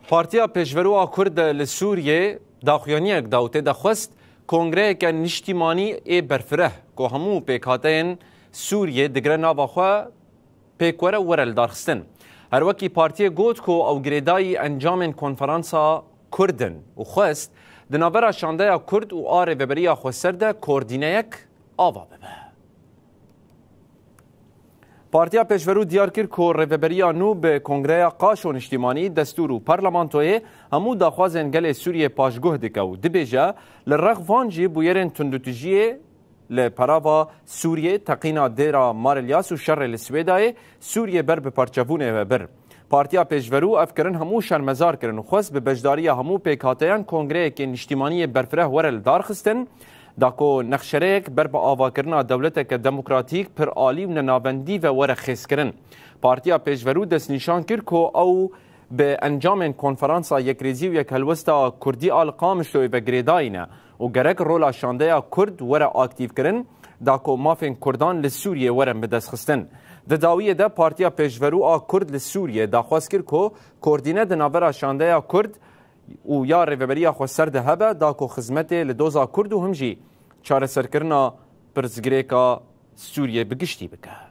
پارتیا پیشورو کرد لسوریه داخویانیک داوته دخواست کنگره که نشتیمانی ای برفره که همو پیکاتین سوریه دگره ناواخوا پیکوره ورل دارخستن. هر وکی پارتیا گوت که او گریدای انجام کنفرانسا کردن و خواست دنابرا شانده کرد و آره وبریا خوسترده کوردینه یک آوا ببه. پارتیا پیشورو دیار کرد که ریوبریا نو به کنگره قاش و نشتیمانی دستور و پارلمانتوی همو داخوازن گل سوریه پاشگوه دکه و دبیجه لرغ وانجی بویرن تندوتجیه لپراوا سوریه تقینا دیرا مارلیاس و شر لسویدای سوریه بر به پارچوونه و بر. پارتیا پیشورو افکرن همو شرمزار کرن و خواست به بجداری همو پیکاتیان کنگره که نشتیمانی برفره ورل دارخستن داکو نخشرک بر با آواکرنا دولت که دموکراتیک پر آلی و ننابندی و ورخیز کرن. پارتیا پیشورو دست نشان کرد که او به انجام کنفرانسا یک ریزی و یک هلوستا کردی آل قامشتوی و گریداینه و گرک رولا شانده کرد ور اکتیو کرن داکو مافین کردان لسوریه ورن به دست خستن. ده داویه ده پارتیا پیشورو کرد لسوریه داخواست کرد که کردینه ده نابرا شانده کرد و یا ریوبریا خوستر ده هبه داکو خدمت لدوزا کرد و همجی چاره سرکرنا پرزگریکا سوریه بگشتی بکه.